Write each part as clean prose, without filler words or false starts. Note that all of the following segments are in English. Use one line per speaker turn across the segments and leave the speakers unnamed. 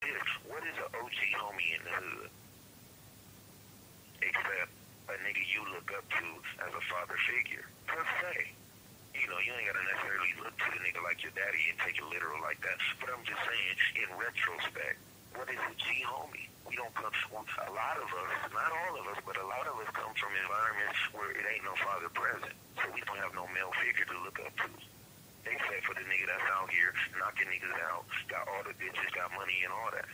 this. What is an OG homie in the hood? Except a nigga you look up to as a father figure, per se. You know, you ain't gotta necessarily look to the nigga like your daddy and take it literal like that. But I'm just saying, in retrospect, what is a G homie? We don't come, a lot of us, not all of us, but a lot of us come from environments where it ain't no father present. So we don't have no male figure to look up to. Except for the nigga that's out here knocking niggas out, got all the bitches, got money and all that.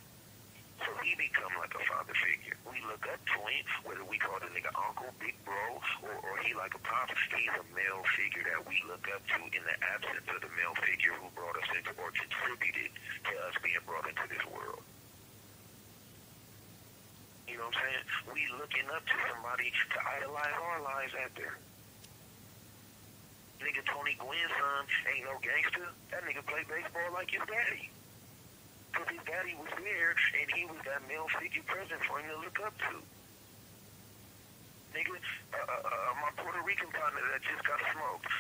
So he become like a father figure. We look up to him, whether we call the nigga uncle, big bro, or he like a pops. He's a male figure that we look up to in the absence of the male figure who brought us into or contributed to us being brought into this world. You know what I'm saying? We looking up to somebody to idolize our lives after. Nigga Tony Gwynn's son ain't no gangster. That nigga play baseball like his daddy. Because his daddy was there, and he was that male figure present for him to look up to. Nigga, my Puerto Rican partner that just got smoked,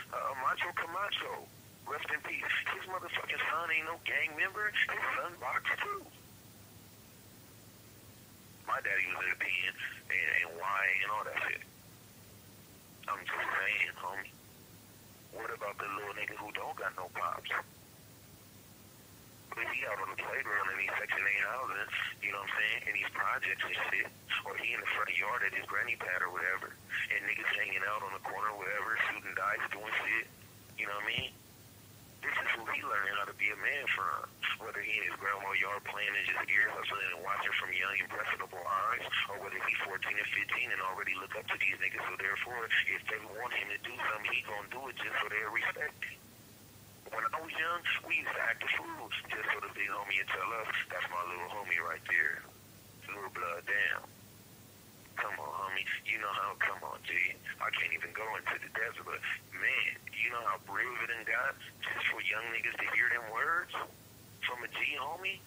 Macho Camacho, rest in peace. His motherfucking son ain't no gang member. His son boxed too. My daddy was in the pen, and why, and all that shit. I'm just saying, homie. What about the little nigga who don't got no pops? If he out on the playground in these Section 8 houses, you know what I'm saying, in these projects and shit, or he in the front yard at his granny pad or whatever, and niggas hanging out on the corner or whatever, shooting dice, doing shit, you know what I mean? This is who he learning how to be a man from. Whether he in his grandma's yard playing in his ear hustling and watching from young impressionable eyes, or whether he's 14 and 15 and already look up to these niggas, so therefore, if they want him to do something, he gonna do it just so they'll respect him. When I was young, we used to act a fool just so the big homie would tell us, that's my little homie right there. Little blood down. Come on, homie. You know how, come on, G. I can't even go into the desert, but man, you know how brave it done got just for young niggas to hear them words from a G homie?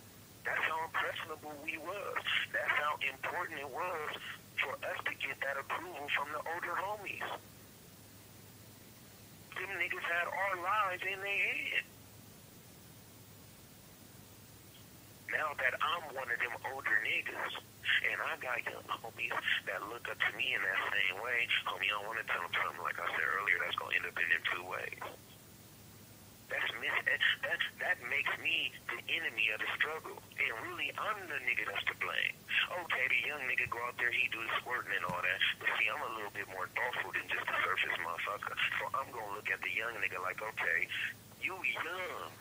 That's how impressionable we was. That's how important it was for us to get that approval from the older homies. Them niggas had our lives in their head. Now that I'm one of them older niggas, and I got young homies that look up to me in that same way, homie, I don't want to tell them something like I said earlier that's going to end up in them two ways. That makes me the enemy of the struggle. And really, I'm the nigga that's to blame. Okay, the young nigga go out there, he do the squirting and all that. But see, I'm a little bit more thoughtful than just the surface motherfucker. So I'm going to look at the young nigga like, okay, you young.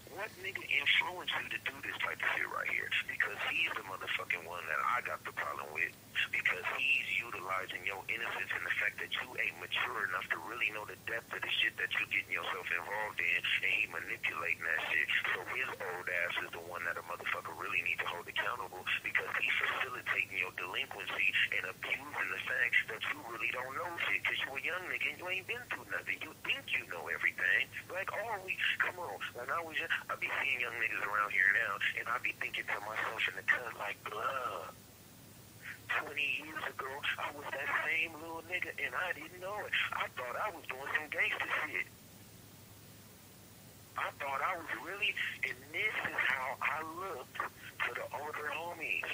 What nigga influenced you to do this type of shit right here? Because he's the motherfucking one that I got the problem with. Because he's utilizing your innocence and the fact that you ain't mature enough to really know the depth of the shit that you're getting yourself involved in, and he manipulating that shit. So his old ass is the one that a motherfucker really need to hold accountable, because he's facilitating your delinquency and abusing the fact that you really don't know shit. Because you a young nigga and you ain't been through nothing. You think you know everything. Like, come on. When I was young, I be seeing young niggas around here now, and I be thinking to myself in the cut, like, blood. 20 years ago, I was that same little nigga, and I didn't know it. I thought I was doing some gangster shit. I thought I was really, and this is how I looked to the older homies.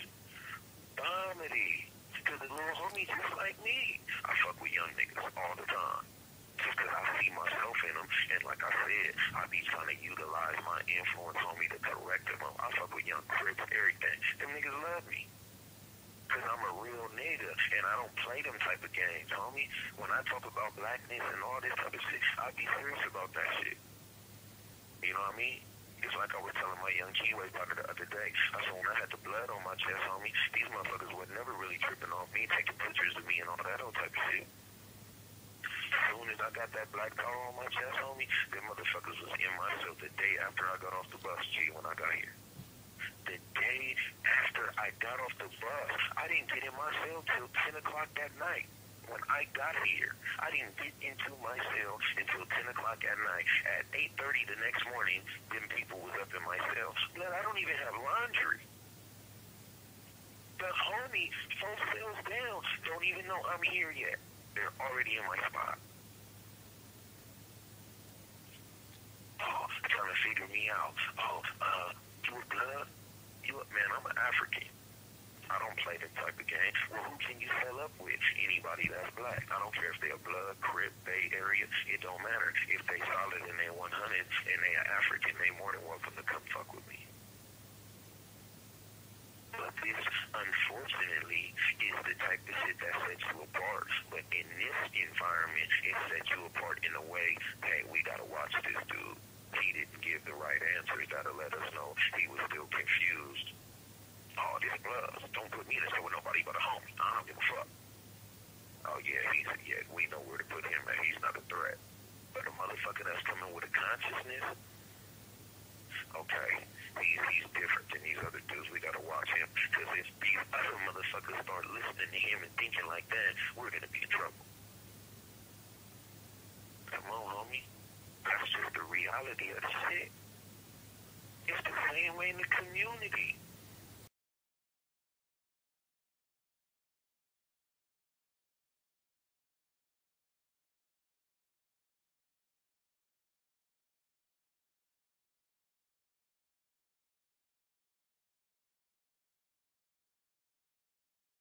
Comedy. To the little homies just like me. I fuck with young niggas all the time. Just because I see myself in them, and like I said, I be trying to utilize my influence, homie, to correct them. I fuck with young crips, everything. Them niggas love me. Because I'm a real nigga, and I don't play them type of games, homie. When I talk about blackness and all this type of shit, I be serious about that shit. You know what I mean? It's like I was telling my young Kiwi partner the other day. I said, when I had the blood on my chest, homie, these motherfuckers were never really tripping off me, taking pictures of me and all that old type of shit. As soon as I got that black tar on my chest, homie, them motherfuckers was in my cell the day after I got off the bus, G, when I got here. The day after I got off the bus, I didn't get in my cell till 10 o'clock that night. When I got here, I didn't get into my cell until 10 o'clock at night. At 8:30 the next morning, them people was up in my cell. Blood, I don't even have laundry. The homie 4 cells down don't even know I'm here yet. They're already in my spot. Oh, trying to figure me out. Oh, you a blood? You you up, man, I'm an African. I don't play that type of game. Well, who can you sell up with? Anybody that's black. I don't care if they're blood, Crip, Bay Area. It don't matter. If they solid and they're 100 and they are African, they more than welcome to come fuck with me. But this, unfortunately, is the type of shit that sets you apart. But in this environment, it sets you apart in a way, hey, we gotta watch this dude. He didn't give the right answers. That'll let us know he was still confused. Oh, this blood. Don't put me in this with nobody but a homie. I don't give a fuck. Oh, yeah, we know where to put him, and he's not a threat. But a motherfucker that's coming with a consciousness, okay, he's different than these other dudes. We gotta watch him. Because if these other motherfuckers start listening to him and thinking like that, we're gonna be in trouble. Come on, homie. That's just the reality of the shit. It's the same way in the community.